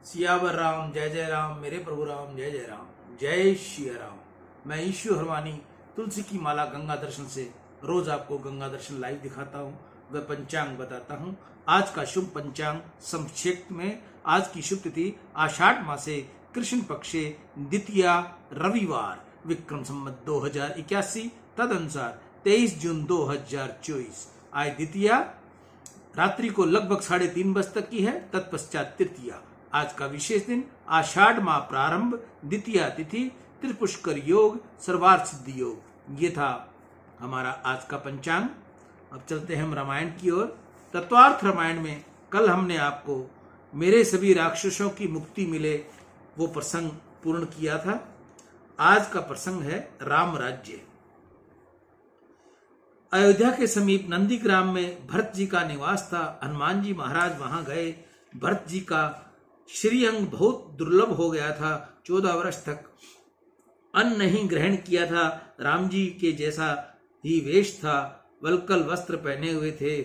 सियावर राम जय जय राम, मेरे प्रभु राम जय जय राम, जय श्री राम। मैं ईश्वर हरवानी तुलसी की माला गंगा दर्शन से रोज आपको गंगा दर्शन लाइव दिखाता हूँ, वह पंचांग बताता हूँ। आज का शुभ पंचांग संक्षिप्त में, आज की शुभ तिथि आषाढ़ मासे कृष्ण पक्षे द्वितीया रविवार, विक्रम संवत 2081 तदनुसार 23 जून 2024। आज द्वितीया रात्रि को लगभग 3:30 बजे तक की है, तत्पश्चात तृतीया। आज का विशेष दिन आषाढ़ माह प्रारंभ, द्वितीया तिथि, त्रिपुष्कर योग, सर्वार्थ सिद्धि योग। ये था हमारा आज का पंचांग। अब चलते हैं हम रामायण की ओर। तत्वार्थ रामायण में कल हमने आपको मेरे सभी राक्षसों की मुक्ति मिले वो प्रसंग पूर्ण किया था। आज का प्रसंग है राम राज्य। अयोध्या के समीप नंदीग्राम में भरत जी का निवास था। हनुमान जी महाराज वहां गए। भरत जी का श्रीअंग बहुत दुर्लभ हो गया था। 14 वर्ष तक अन्न नहीं ग्रहण किया था। राम जी के जैसा ही वेश था, वल्कल वस्त्र पहने हुए थे,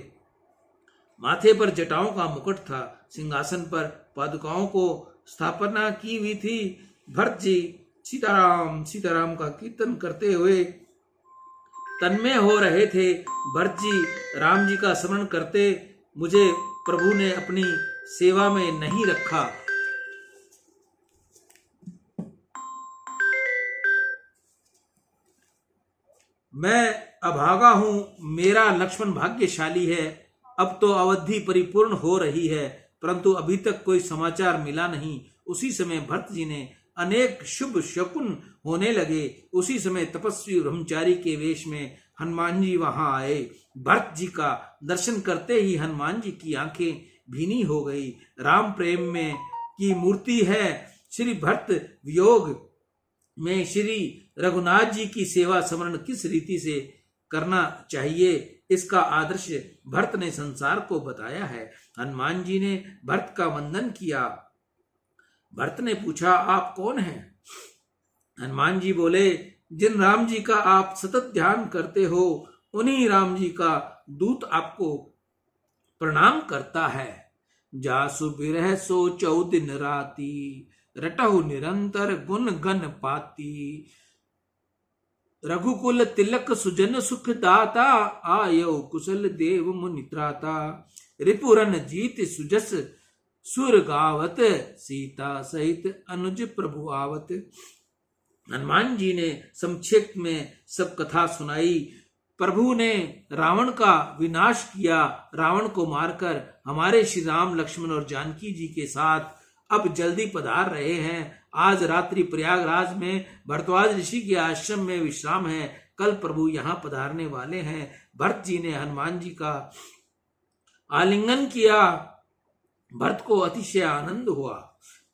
माथे पर जटाओं का मुकुट था, सिंहासन पर पादुकाओं को स्थापना की हुई थी। भरत जी सीताराम सीताराम का कीर्तन करते हुए तन्मय हो रहे थे। भरत जी राम जी का स्मरण करते, मुझे प्रभु ने अपनी सेवा में नहीं रखा, मैं अभागा हूं, मेरा लक्ष्मण भाग्यशाली है। अब तो अवधि परिपूर्ण हो रही है, परंतु अभी तक कोई समाचार मिला नहीं। उसी समय भरत जी ने अनेक शुभ शकुन होने लगे। उसी समय तपस्वी ब्रह्मचारी के वेश में हनुमान जी वहां आए। भरत जी का दर्शन करते ही हनुमान जी की आंखें भीनी हो गई। राम प्रेम में की मूर्ति है। श्री भरत वियोग में श्री रघुनाथ जी की सेवा स्मरण किस रीति से करना चाहिए, इसका आदर्श भरत ने संसार को बताया है। हनुमान जी ने भरत का वंदन किया। भरत ने पूछा, आप कौन हैं? हनुमान जी बोले, जिन राम जी का आप सतत ध्यान करते हो, उन्हीं राम जी का दूत आपको प्रणाम करता है। जासु बिरह सोचौ दिन राती, रटहु निरंतर गुण गण पाती। रघुकुल तिलक सुजन सुख दाता, आयो कुशल देव मुनि त्राता। रिपुरन जीत सुजस सुर गावत, सीता सहित अनुज प्रभु आवत। हनुमान जी ने संक्षेप में सब कथा सुनाई। प्रभु ने रावण का विनाश किया। रावण को मारकर हमारे श्री राम, लक्ष्मण और जानकी जी के साथ अब जल्दी पधार रहे हैं। आज रात्रि प्रयागराज में भरद्वाज ऋषि के आश्रम में विश्राम है। कल प्रभु यहाँ पधारने वाले हैं। भरत जी ने हनुमान जी का आलिंगन किया। भरत को अतिशय आनंद हुआ।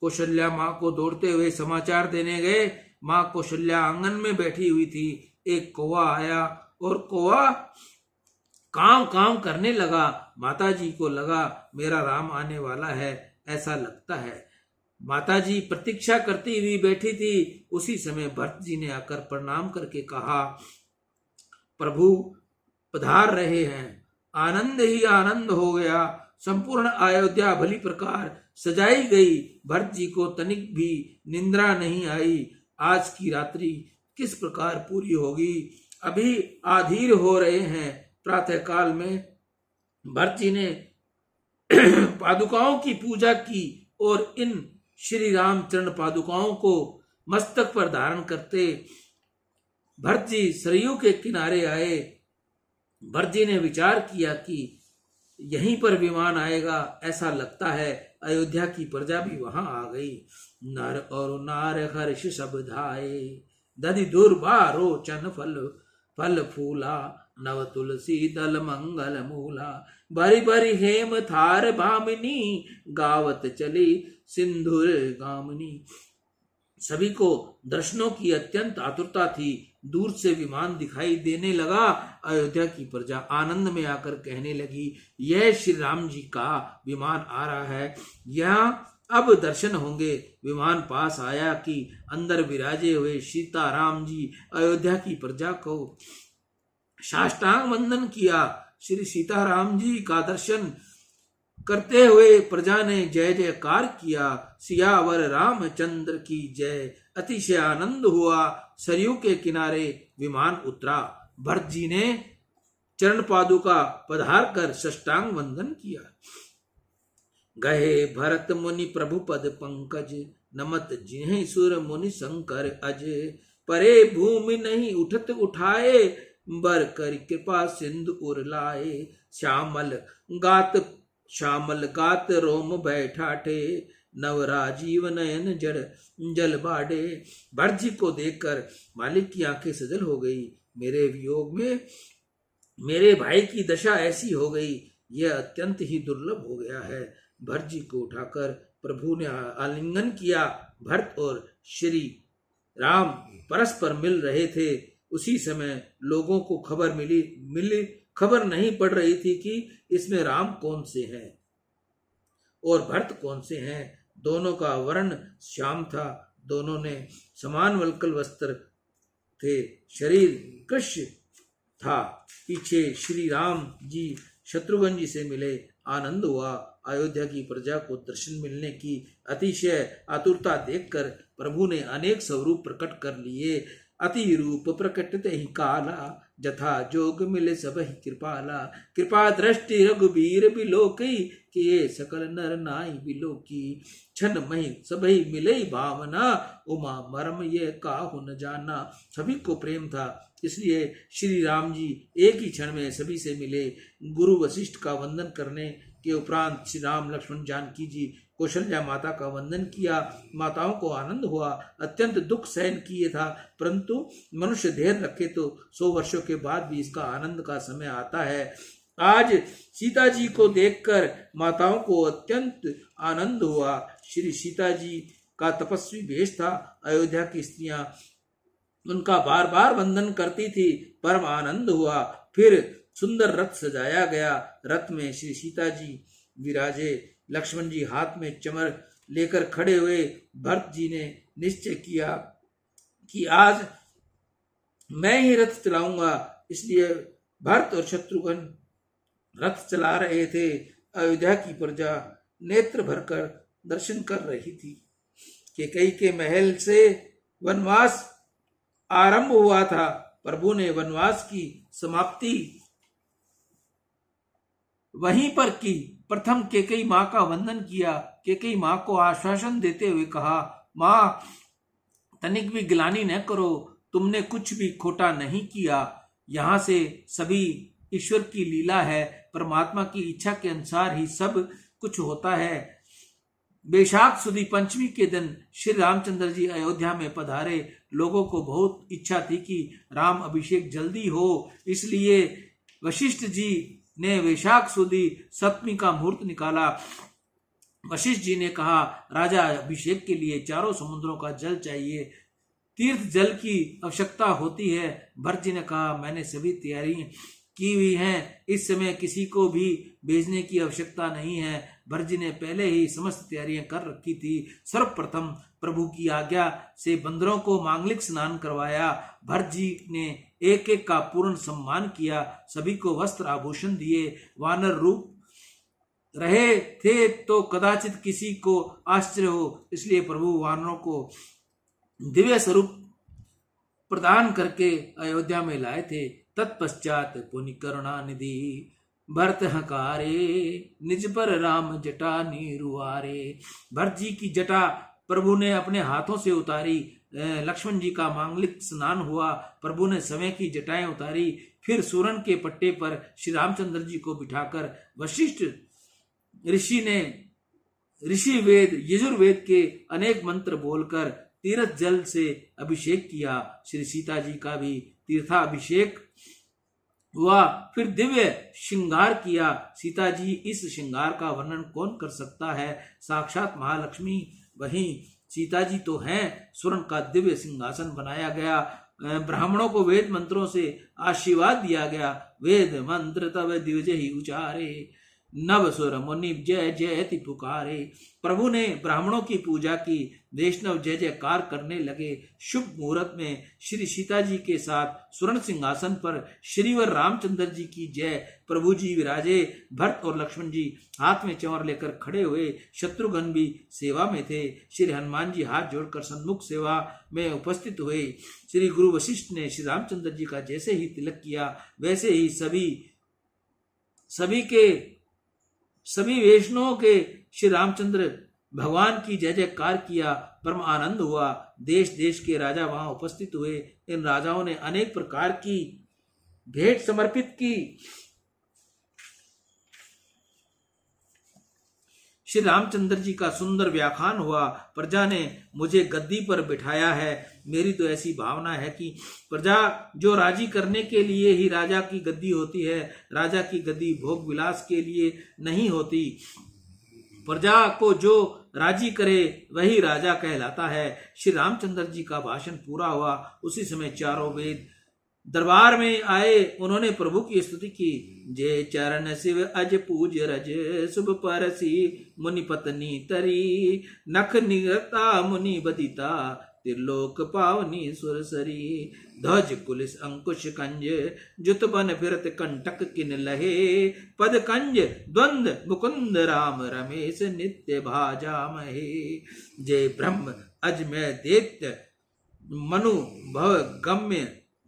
कौशल्या माँ को दौड़ते हुए समाचार देने गए। माँ कौशल्या आंगन में बैठी हुई थी। एक कौवा आया और कौवा काम काम करने लगा। माता जी को लगा मेरा राम आने वाला है, ऐसा लगता है। माता जी प्रतीक्षा करती हुई बैठी थी। उसी समय भरत जी ने आकर प्रणाम करके कहा, प्रभु पधार रहे हैं। आनंद ही आनंद हो गया। संपूर्ण अयोध्या भली प्रकार सजाई गई। भरत जी को तनिक भी निंद्रा नहीं आई। आज की रात्रि किस प्रकार पूरी होगी? अभी आधीर हो रहे हैं। प्रातः काल में भरत जी ने पादुकाओं की पूजा की और इन श्री राम चरण पादुकाओं को मस्तक पर धारण करते भरत जी सरयू के किनारे आए। भरत जी ने विचार किया कि यहीं पर विमान आएगा, ऐसा लगता है। अयोध्या की प्रजा भी वहां आ गई। नर और नार हर्ष सब धाये, दधि दुर्बारो चन फल फल फूला। नव तुलसी दल मंगल मूला, बरी बरी हेम थार भामिनी। गावत चली सिंधुर गामिनी। सभी को दर्शनों की अत्यंत आतुरता थी। दूर से विमान दिखाई देने लगा। अयोध्या की प्रजा आनंद में आकर कहने लगी, यह श्री राम जी का विमान आ रहा है, यहाँ अब दर्शन होंगे। विमान पास आया कि अंदर विराजे हुए सीता राम जी अयोध्या की प्रजा को साष्टांग वंदन किया। श्री सीताराम जी का दर्शन करते हुए प्रजा ने जय जयकार किया। सियावर रामचंद्र की जय। अतिशय आनंद हुआ। सरयू के किनारे विमान उतरा। भरत जी ने चरण पादुका पधार कर साष्टांग वंदन किया। गहे भरत मुनि प्रभु पद पंकज, नमत जिन्हें सुर मुनि शंकर अज। परे भूमि नहीं उठत उठाए, बर कर कृपा सिंधु उर लाए। श्यामल गात रोम बैठाठे, नव राजीव नयन जड़ जल बाडे। भरत जी को देखकर मालिक की आंखें सजल हो गई। मेरे वियोग में मेरे भाई की दशा ऐसी हो गई, यह अत्यंत ही दुर्लभ हो गया है। भरत जी को उठाकर प्रभु ने आलिंगन किया। भरत और श्री राम परस्पर मिल रहे थे। उसी समय लोगों को खबर नहीं पड़ रही थी कि इसमें राम कौन से हैं और भरत कौन से हैं। दोनों का वर्ण श्याम था। दोनों ने समान वल्कल वस्त्र थे। शरीर कृष्ण था। पीछे श्री राम जी शत्रुघ्न जी से मिले। आनंद हुआ। अयोध्या की प्रजा को दर्शन मिलने की अतिशय आतुरता देखकर प्रभु ने अनेक स्वरूप प्रकट कर लिए। अति रूप प्रकट ही काला, जथा जोग मिले सब ही कृपाला। कृपा दृष्टि रघुबीर बिलोकी, किए सकल नर नाई बिलोकी। छन मही सबही मिले भावना, उमा मरम ये काहु न जाना। सभी को प्रेम था, इसलिए श्री राम जी एक ही क्षण में सभी से मिले। गुरु वशिष्ठ का वंदन करने के उपरांत श्री राम लक्ष्मण जानकी जी कौशल्या माता का वंदन किया। माताओं को आनंद हुआ। अत्यंत दुख सहन किए था, परंतु मनुष्य धैर्य रखे तो 100 वर्षों के बाद भी इसका आनंद का समय आता है। आज सीता जी को देखकर माताओं को अत्यंत आनंद हुआ। श्री सीता जी का तपस्वी वेश था। अयोध्या की स्त्रियां उनका बार बार वंदन करती थी। परम आनंद हुआ। फिर सुंदर रथ सजाया गया। रथ में श्री सीता जी विराजे। लक्ष्मण जी हाथ में चमर लेकर खड़े हुए। भरत जी ने निश्चय किया कि आज मैं ही रथ चलाऊंगा, इसलिए भरत और शत्रुघ्न रथ चला रहे थे। अयोध्या की प्रजा नेत्र भरकर दर्शन कर रही थी। कैकेयी के महल से वनवास आरंभ हुआ था। प्रभु ने वनवास की समाप्ति वहीं पर की। प्रथम कैकेयी माँ का वंदन किया। कैकेयी माँ को आश्वासन देते हुए कहा, माँ तनिक भी गिलानी न करो, तुमने कुछ भी खोटा नहीं किया। यहाँ से सभी ईश्वर की लीला है। परमात्मा की इच्छा के अनुसार ही सब कुछ होता है। वैशाख सुदी पंचमी के दिन श्री रामचंद्र जी अयोध्या में पधारे। लोगों को बहुत इच्छा थी कि राम अभिषेक जल्दी हो, इसलिए वशिष्ठ जी ने वैशाख सुदी सप्तमी का मुहूर्त निकाला। वशिष्ठ जी ने कहा, राजा अभिषेक के लिए चारों समुद्रों का जल चाहिए, तीर्थ जल की आवश्यकता होती है। भरत जी ने कहा, मैंने सभी तैयारी की हुई हैं, इस समय किसी को भी भेजने की आवश्यकता नहीं है। भरत जी ने पहले ही समस्त तैयारियां कर रखी थी। सर्वप्रथम प्रभु की आज्ञा से बंदरों को मांगलिक स्नान करवाया। भरत जी ने एक एक का पूर्ण सम्मान किया। सभी को वस्त्र आभूषण दिए। वानर रूप रहे थे तो कदाचित किसी को आश्चर्य हो, इसलिए प्रभु वानरों को दिव्य स्वरूप प्रदान करके अयोध्या में लाए थे। तत्पश्चात पुनि करुणा निधि भरत हकारे, निज पर राम जटा नीरुआरे। भरत जी की जटा प्रभु ने अपने हाथों से उतारी। लक्ष्मण जी का मांगलिक स्नान हुआ। प्रभु ने समय की जटाएं उतारी। फिर सूरन के पट्टे पर श्री रामचंद्र जी को बिठाकर वशिष्ठ ऋषि ने ऋषि वेद यजुर्वेद के अनेक मंत्र बोलकर तीर्थ जल से अभिषेक किया। श्री सीता जी का भी तीर्थाभिषेक हुआ। फिर दिव्य श्रृंगार किया। सीता जी इस श्रृंगार का वर्णन कौन कर सकता है। साक्षात महालक्ष्मी वहीं सीता जी तो हैं। स्वर्ण का दिव्य सिंहासन बनाया गया। ब्राह्मणों को वेद मंत्रों से आशीर्वाद दिया गया। वेद मंत्र तब द्विज ही उचारे, नव सुर मुनि जय जयति पुकारे। प्रभु ने ब्राह्मणों की पूजा की, वैष्णव जय जयकार करने लगे। शुभ मुहूर्त में श्री सीता जी के साथ स्वर्ण सिंहासन पर श्रीवर रामचंद्र जी की जय। प्रभु जी विराजे, भरत और लक्ष्मण जी हाथ में चंवर लेकर खड़े हुए, शत्रुघ्न भी सेवा में थे। श्री हनुमान जी हाथ जोड़कर सन्मुख सेवा में उपस्थित हुए। श्री गुरु वशिष्ठ ने श्री रामचंद्र जी का जैसे ही तिलक किया, वैसे ही सभी वैष्णवों के श्री रामचंद्र भगवान की जय जयकार किया। परम आनंद हुआ। देश देश के राजा वहां उपस्थित हुए। इन राजाओं ने अनेक प्रकार की भेंट समर्पित की। श्री रामचंद्र जी का सुंदर व्याख्यान हुआ। प्रजा ने मुझे गद्दी पर बिठाया है। मेरी तो ऐसी भावना है कि प्रजा जो राजी करने के लिए ही राजा की गद्दी होती है, राजा की गद्दी भोग विलास के लिए नहीं होती। प्रजा को जो राजी करे वही राजा कहलाता है। श्री रामचंद्र जी का भाषण पूरा हुआ। उसी समय चारों वेद दरबार में आए। उन्होंने प्रभु की स्तुति की। जय चरण शिव अज पूज रज, शुभ परसी मुनि पत्नी तरी, नख निरता मुनि बदिता, त्रिलोक पावनी सुरसरी। ध्वज कुलिस अंकुश कंज, जुत बन फिरत कंटक किन लहे, पद कंज द्वंद मुकुंद राम रमेश नित्य भाजा महे। जय ब्रह्म अज मैं दैत्य मनु भव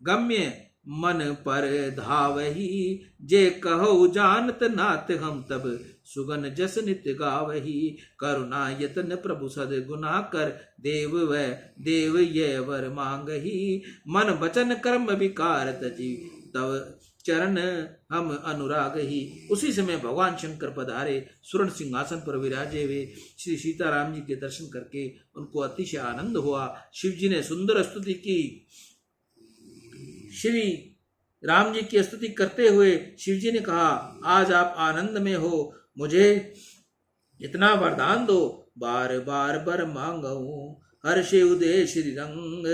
गम्य मन पर धावही, जे कहो जानत नाथ हम तब सुगन जस नित्य गावही। करुणा यतन प्रभु सद गुना कर, देव ये वर मांगही, मन वचन कर्म विकार तजी, तब चरण हम अनुराग ही। उसी समय भगवान शंकर पधारे। स्वर्ण सिंहासन पर विराजे हुए श्री सीताराम जी के दर्शन करके उनको अतिशय आनंद हुआ। शिव जी ने सुंदर स्तुति की। श्री राम जी की स्तुति करते हुए शिव जी ने कहा, आज आप आनंद में हो, मुझे इतना वरदान दो, बार बार बर मांगू, हर्षे उदय श्री रंग,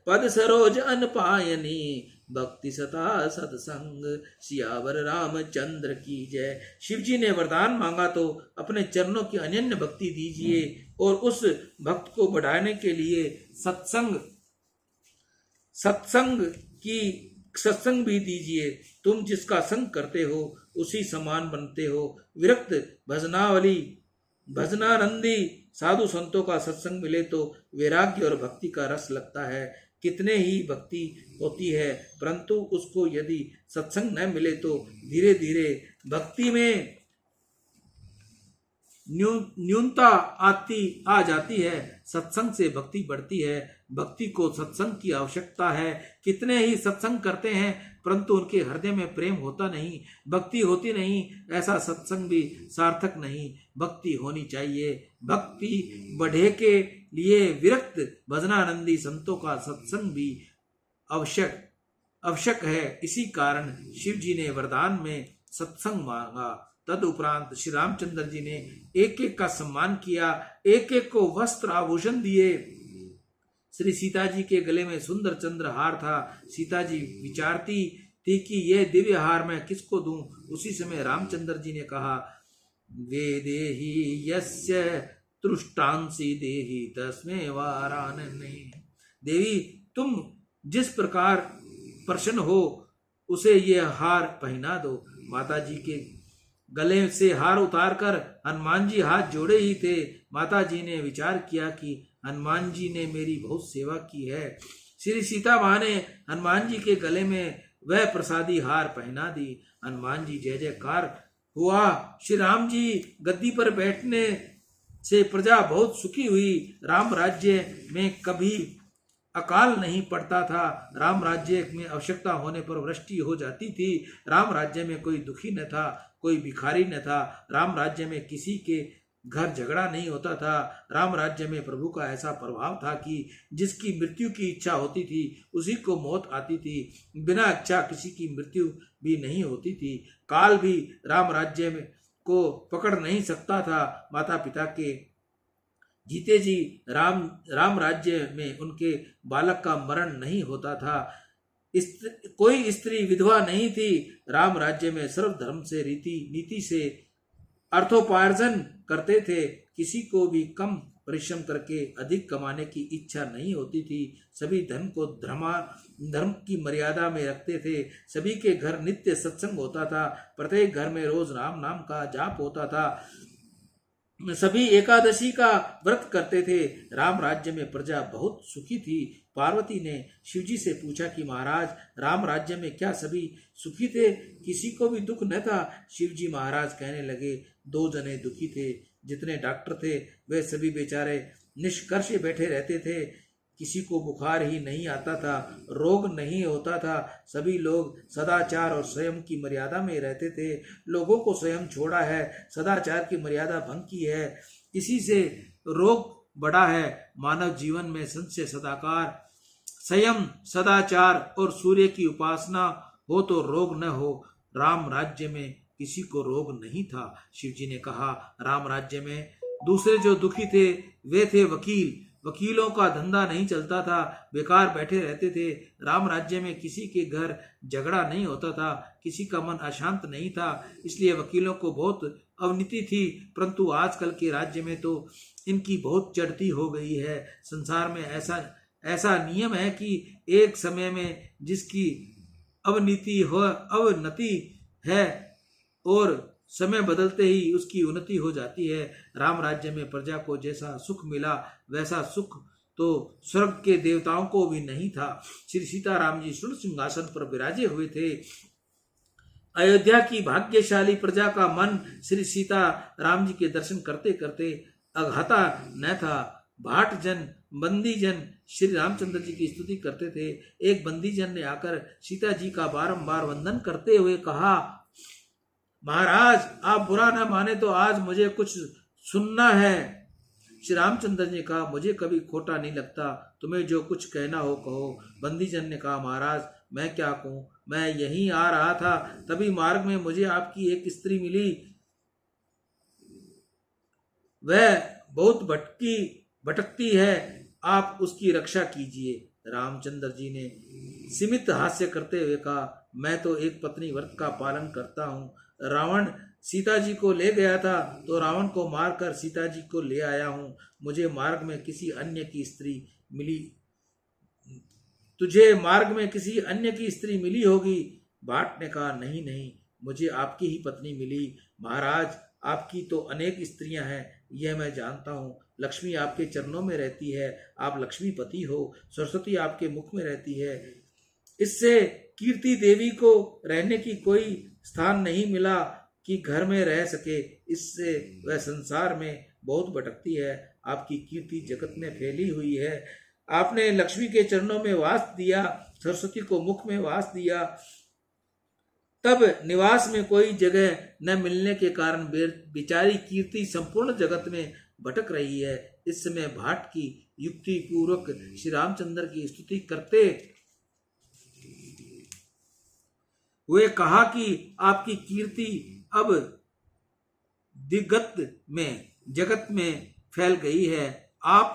पद सरोज अन पायनी, भक्ति सता सत्संग, सियावर रामचंद्र की जय। शिव जी ने वरदान मांगा तो अपने चरणों की अनन्य भक्ति दीजिए और उस भक्त को बढ़ाने के लिए सत्संग भी दीजिए। तुम जिसका संग करते हो उसी समान बनते हो। विरक्त भजनानंदी साधु संतों का सत्संग मिले तो वैराग्य और भक्ति का रस लगता है। कितने ही भक्ति होती है, परंतु उसको यदि सत्संग न मिले तो धीरे धीरे भक्ति में न्यूनता आ जाती है। सत्संग से भक्ति बढ़ती है। भक्ति को सत्संग की आवश्यकता है। कितने ही सत्संग करते हैं परंतु उनके हृदय में प्रेम होता नहीं, भक्ति होती नहीं। ऐसा सत्संग भी सार्थक नहीं। भक्ति होनी चाहिए। भक्ति बढ़े के लिए विरक्त भजनानंदी संतों का सत्संग भी आवश्यक है। इसी कारण शिव जी ने वरदान में सत्संग मांगा। तदुपरांत श्री रामचंद्र जी ने एक एक का सम्मान किया, एक एक को वस्त्र आभूषण दिए। श्री सीता जी के गले में सुंदर चंद्रहार था। सीता जी विचारती थी कि यह दिव्य हार मैं किसको दूं। उसी समय रामचंद्र जी ने कहा, वे देहि यस्य तुष्टांसी देहि तस्मै वारानने। देवी, तुम जिस प्रकार प्रसन्न हो उसे यह हार पहना दो। माता जी के गले से हार उतारकर हनुमान जी हाथ जोड़े ही थे। माता जी ने विचार किया कि हनुमान जी ने मेरी बहुत सेवा की है। श्री सीता मां ने हनुमान जी के गले में वह प्रसादी हार पहना दी। हनुमान जी जय जयकार हुआ। श्री राम जी गद्दी पर बैठने से प्रजा बहुत सुखी हुई। राम राज्य में कभी अकाल नहीं पड़ता था। राम राज्य में आवश्यकता होने पर वृष्टि हो जाती थी। राम राज्य में कोई दुखी न था, कोई भिखारी न था। राम राज्य में किसी के घर झगड़ा नहीं होता था। राम राज्य में प्रभु का ऐसा प्रभाव था कि जिसकी मृत्यु की इच्छा होती थी उसी को मौत आती थी। बिना इच्छा किसी की मृत्यु भी नहीं होती थी। काल भी राम राज्य में को पकड़ नहीं सकता था। माता पिता के जीते जी राम राज्य में उनके बालक का मरण नहीं होता था। कोई स्त्री विधवा नहीं थी। राम राज्य में सर्व धर्म से नीति से अर्थोपार्जन करते थे। किसी को भी कम परिश्रम करके अधिक कमाने की इच्छा नहीं होती थी। सभी धन को धर्म की मर्यादा में रखते थे। सभी के घर नित्य सत्संग होता था। प्रत्येक घर में रोज राम नाम का जाप होता था। सभी एकादशी का व्रत करते थे। राम राज्य में प्रजा बहुत सुखी थी। पार्वती ने शिवजी से पूछा कि महाराज, राम राज्य में क्या सभी सुखी थे? किसी को भी दुख न था? शिवजी महाराज कहने लगे, 2 जने दुखी थे। जितने डॉक्टर थे वे सभी बेचारे निष्कर्ष बैठे रहते थे। किसी को बुखार ही नहीं आता था, रोग नहीं होता था। सभी लोग सदाचार और स्वयं की मर्यादा में रहते थे। लोगों को स्वयं छोड़ा है, सदाचार की मर्यादा भंग की है। इसी से रोग बढ़ा है। मानव जीवन में संशय, सदाचार, संयम, सदाचार और सूर्य की उपासना हो तो रोग न हो। राम राज्य में किसी को रोग नहीं था। शिवजी ने कहा, राम राज्य में दूसरे जो दुखी थे वे थे वकील। वकीलों का धंधा नहीं चलता था, बेकार बैठे रहते थे। राम राज्य में किसी के घर झगड़ा नहीं होता था, किसी का मन अशांत नहीं था, इसलिए वकीलों को बहुत अवनीति थी। परंतु आजकल के राज्य में तो इनकी बहुत चढ़ती हो गई है। संसार में ऐसा नियम है कि एक समय में जिसकी अवनति है और समय बदलते ही उसकी उन्नति हो जाती है। राम राज्य में प्रजा को जैसा सुख मिला वैसा सुख तो स्वर्ग के देवताओं को भी नहीं था। श्री सीताराम जी स्वर्ण सिंहासन पर विराजे हुए थे। अयोध्या की भाग्यशाली प्रजा का मन श्री सीता राम जी के दर्शन करते करते अघाता न था। भाट जन, बंदी जन श्री रामचंद्र जी की स्तुति करते थे। एक बंदी जन ने आकर सीता जी का बारंबार वंदन करते हुए कहा, महाराज, आप बुरा न माने तो आज मुझे कुछ सुनना है। श्री रामचंद्र जी ने कहा, मुझे कभी खोटा नहीं लगता, तुम्हें जो कुछ कहना हो कहो। बंदीजन ने कहा, महाराज, मैं क्या कहूँ, मैं यहीं आ रहा था, तभी मार्ग में मुझे आपकी एक स्त्री मिली। वह बहुत भटकती है, आप उसकी रक्षा कीजिए। रामचंद्र जी ने सीमित हास्य करते हुए कहा, मैं तो एक पत्नी व्रत का पालन करता हूँ। रावण सीता जी को ले गया था तो रावण को मारकर सीता जी को ले आया हूँ। मुझे मार्ग में किसी अन्य की स्त्री मिली, तुझे मार्ग में किसी अन्य की स्त्री मिली होगी। भाट ने कहा, नहीं नहीं, मुझे आपकी ही पत्नी मिली। महाराज, आपकी तो अनेक स्त्रियां हैं, यह मैं जानता हूँ। लक्ष्मी आपके चरणों में रहती है, आप लक्ष्मीपति हो। सरस्वती आपके मुख में रहती है। इससे कीर्ति देवी को रहने की कोई स्थान नहीं मिला कि घर में रह सके, इससे वह संसार में बहुत भटकती है। आपकी कीर्ति जगत में फैली हुई है। आपने लक्ष्मी के चरणों में वास दिया, सरस्वती को मुख में वास दिया, तब निवास में कोई जगह न मिलने के कारण बेचारी कीर्ति संपूर्ण जगत में भटक रही है। इस समय भाट की युक्ति पूर्वक श्री रामचंद्र की स्तुति करते हुए कहा कि आपकी कीर्ति अब जगत में फैल गई है। आप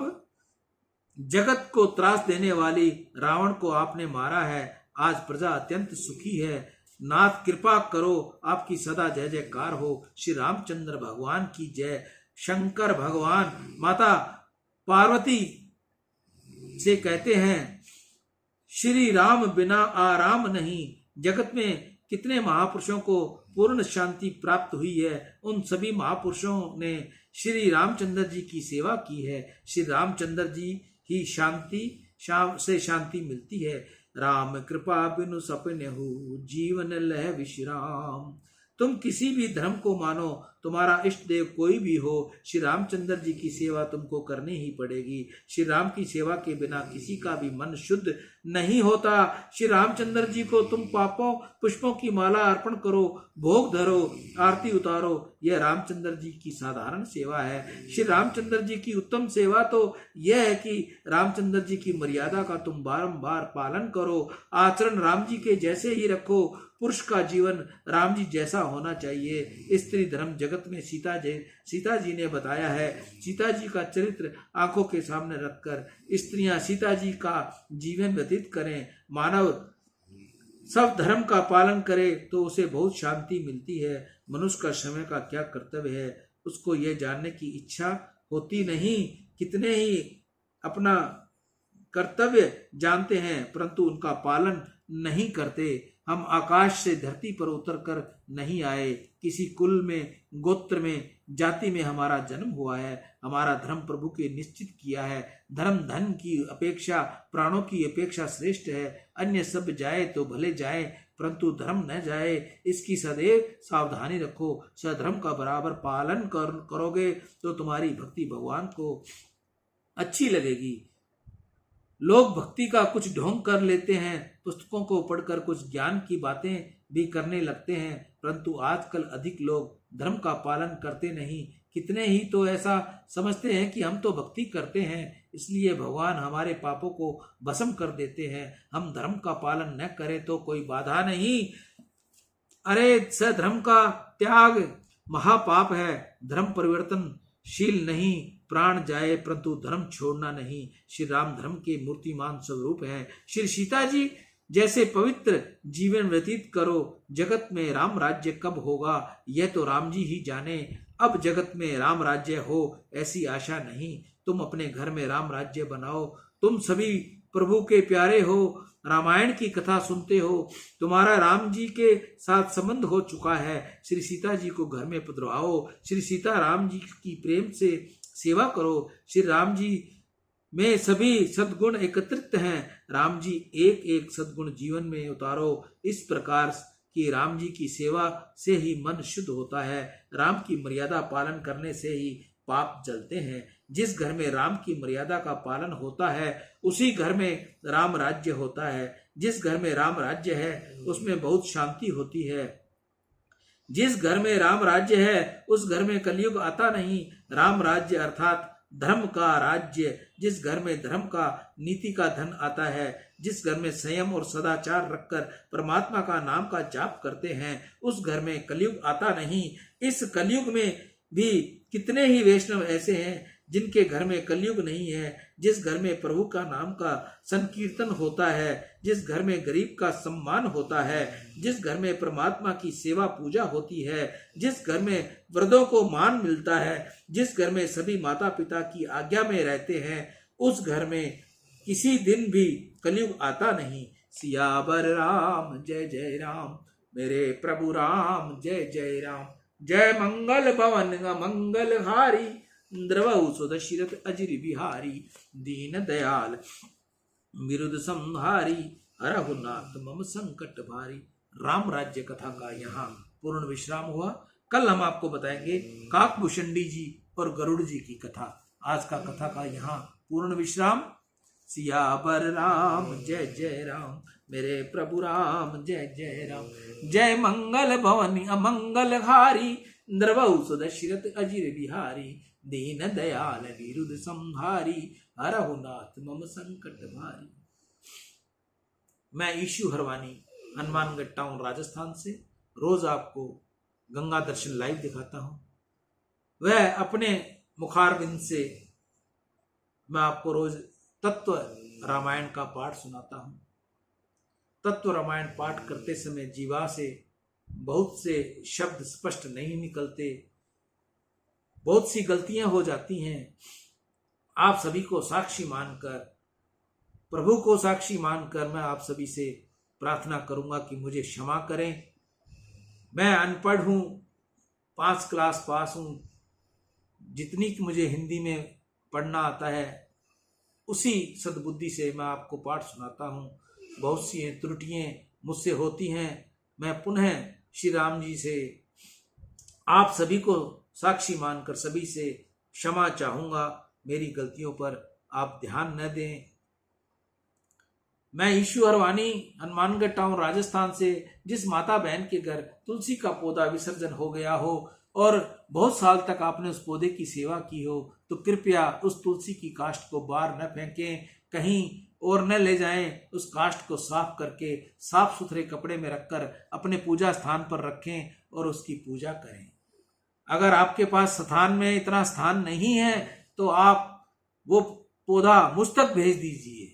जगत को त्रास देने वाली रावण को आपने मारा है। आज प्रजा अत्यंत सुखी है। नाथ, कृपा करो, आपकी सदा जय जयकार हो। श्री रामचंद्र भगवान की जय। शंकर भगवान माता पार्वती से कहते हैं, श्री राम बिना आराम नहीं। जगत में कितने महापुरुषों को पूर्ण शांति प्राप्त हुई है। उन सभी महापुरुषों ने श्री रामचंद्र जी की सेवा की है। श्री रामचंद्र जी ही से शांति मिलती है। राम कृपा बिनु सपनेहु, जीवन लह विश्राम। तुम किसी भी धर्म को मानो, तुम्हारा इष्ट देव कोई भी हो, श्री रामचंद्र जी की सेवा तुमको करनी ही पड़ेगी। श्री राम की सेवा के बिना किसी का भी मन शुद्ध नहीं होता। श्री रामचंद्र जी को तुम पापों पुष्पों की माला अर्पण करो, भोग धरो, आरती उतारो। यह रामचंद्र जी की साधारण सेवा है। श्री रामचंद्र जी की उत्तम सेवा तो यह है कि रामचंद्र जी की मर्यादा का तुम बारंबार पालन करो। आचरण राम जी के जैसे ही रखो। पुरुष का जीवन राम जी जैसा होना चाहिए। स्त्री धर्म जगत में सीता जी ने बताया है। सीता जी का चरित्र आंखों के सामने रखकर स्त्रियां सीता जी का जीवन व्यतीत करें। मानव सब धर्म का पालन करे तो उसे बहुत शांति मिलती है। मनुष्य का समय का क्या कर्तव्य है उसको यह जानने की इच्छा होती नहीं। कितने ही अपना कर्तव्य जानते हैं परंतु उनका पालन नहीं करते। हम आकाश से धरती पर उतर कर नहीं आए, किसी कुल में, गोत्र में, जाति में हमारा जन्म हुआ है। हमारा धर्म प्रभु के निश्चित किया है। धर्म धन की अपेक्षा, प्राणों की अपेक्षा श्रेष्ठ है। अन्य सब जाए तो भले जाए परंतु धर्म न जाए, इसकी सदैव सावधानी रखो। सधर्म का बराबर पालन करोगे तो तुम्हारी भक्ति भगवान को अच्छी लगेगी। लोग भक्ति का कुछ ढोंग कर लेते हैं, पुस्तकों को पढ़कर कुछ ज्ञान की बातें भी करने लगते हैं, परंतु आजकल अधिक लोग धर्म का पालन करते नहीं। कितने ही तो ऐसा समझते हैं कि हम तो भक्ति करते हैं इसलिए भगवान हमारे पापों को भस्म कर देते हैं। हम धर्म का पालन न करें तो कोई बाधा नहीं। अरे सधर्म का त्याग महापाप है। धर्म परिवर्तनशील नहीं, प्राण जाए परंतु धर्म छोड़ना नहीं। श्री राम धर्म के मूर्तिमान स्वरूप है। श्री सीता जी जैसे पवित्र जीवन व्यतीत करो। जगत में राम राज्य कब होगा यह तो राम जी ही जाने। अब जगत में राम राज्य हो ऐसी आशा नहीं। तुम अपने घर में राम राज्य बनाओ। तुम सभी प्रभु के प्यारे हो, रामायण की कथा सुनते हो, तुम्हारा राम जी के साथ संबंध हो चुका है। श्री सीता जी को घर में पधराओ। श्री सीता राम जी की प्रेम से सेवा करो। श्री राम जी में सभी सद्गुण एकत्रित हैं। राम जी एक एक सद्गुण जीवन में उतारो। इस प्रकार की राम जी की सेवा से ही मन शुद्ध होता है। राम की मर्यादा पालन करने से ही पाप जलते हैं। जिस घर में राम की मर्यादा का पालन होता है उसी घर में राम राज्य होता है। जिस घर में राम राज्य है उसमें बहुत शांति होती है। जिस घर में राम राज्य है उस घर में कलयुग आता नहीं। राम राज्य अर्थात धर्म का राज्य। जिस घर में धर्म का, नीति का धन आता है, जिस घर में संयम और सदाचार रखकर परमात्मा का नाम का जाप करते हैं उस घर में कलयुग आता नहीं। इस कलयुग में भी कितने ही वैष्णव ऐसे हैं जिनके घर में कलयुग नहीं है। जिस घर में प्रभु का नाम का संकीर्तन होता है, जिस घर में गरीब का सम्मान होता है, जिस घर में परमात्मा की सेवा पूजा होती है, जिस घर में वृद्धों को मान मिलता है, जिस घर में सभी माता पिता की आज्ञा में रहते हैं उस घर में किसी दिन भी कलयुग आता नहीं। सियावर राम जय जय राम, मेरे प्रभु राम जय जय राम। जय मंगल भवन मंगल हारी, द्रवहु सुदशरथ अजिर बिहारी। दीन दयाल विरुद्ध संहारी, हरहु नाथ मम संकट भारी। राम राज्य कथा का यहाँ पूर्ण विश्राम हुआ। कल हम आपको बताएंगे काकभूषणी जी और गरुड़ जी की कथा। आज का कथा का यहाँ पूर्ण विश्राम। सियावर राम जय जय राम, मेरे प्रभु राम जय जय राम। जय मंगल भवन अमंगल हारी, द्रवहु सुदशरथ अजिर बिहारी। दीन दयाल विरुद्ध संहारी, हरहु नाथ मम संकट भारी। मैं ईशु हरवानी हनुमानगढ़ टाउन राजस्थान से रोज आपको गंगा दर्शन लाइव दिखाता हूं। वह अपने मुखारबिंद से मैं आपको रोज तत्व रामायण का पाठ सुनाता हूं। तत्व रामायण पाठ करते समय जीवा से बहुत से शब्द स्पष्ट नहीं निकलते, बहुत सी गलतियां हो जाती हैं। आप सभी को साक्षी मानकर, प्रभु को साक्षी मानकर मैं आप सभी से प्रार्थना करूंगा कि मुझे क्षमा करें। मैं अनपढ़ हूं, 5 क्लास पास हूं। जितनी कि मुझे हिंदी में पढ़ना आता है उसी सद्बुद्धि से मैं आपको पाठ सुनाता हूं। बहुत सी त्रुटियां मुझसे होती हैं। मैं पुनः श्री राम जी से आप सभी को साक्षी मानकर सभी से क्षमा चाहूंगा। मेरी गलतियों पर आप ध्यान न दें। मैं ईशु हरवानी हनुमानगढ़ टाउन राजस्थान से जिस माता बहन के घर तुलसी का पौधा विसर्जन हो गया हो और बहुत साल तक आपने उस पौधे की सेवा की हो तो कृपया उस तुलसी की काष्ठ को बाहर न फेंकें, कहीं और न ले जाएं। उस काष्ठ को साफ करके साफ सुथरे कपड़े में रखकर अपने पूजा स्थान पर रखें और उसकी पूजा करें। अगर आपके पास स्थान में इतना स्थान नहीं है तो आप वो पौधा मुझ तक भेज दीजिए।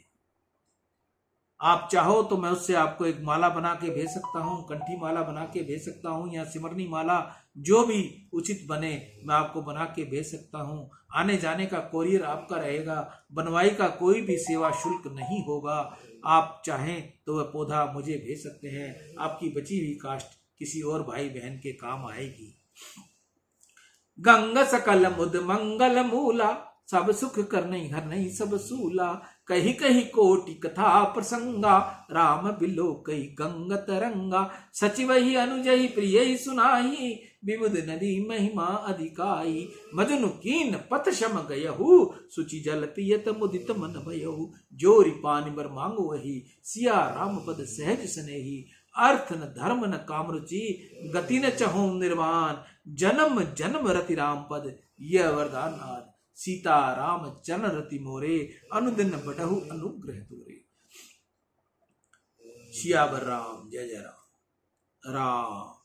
आप चाहो तो मैं उससे आपको एक माला बना के भेज सकता हूँ, कंठी माला बना के भेज सकता हूँ, या सिमरनी माला, जो भी उचित बने मैं आपको बना के भेज सकता हूँ। आने जाने का कोरियर आपका रहेगा, बनवाई का कोई भी सेवा शुल्क नहीं होगा। आप चाहें तो वह पौधा मुझे भेज सकते हैं, आपकी बची हुई काष्ठ किसी और भाई बहन के काम आएगी। गंग सकल मुद मंगल मूला, सब सुख करने हर नहीं सब सूला। कही कही कोटि कथा प्रसंगा, राम बिलो कई गंग तरंगा। सचिव ही अनुजही प्रिय ही सुनाही, विबुध नदी महिमा अधिकाई। मजनु कीन पथ शम गयहु, सुचि जल पियत मुदित मन भयहु। जोरि पानि बर मांगो वही, सिया राम पद सहज सनेही। अर्थ न धर्म न काम रुचि, गति न चहु निर्वाण। जन्म जन्म रति राम पद, यह वरदान नाद। सीता राम चरण रति मोरे, अनुदिन बटहु अनुग्रह तोरे। सियावर राम, जय जय राम। राम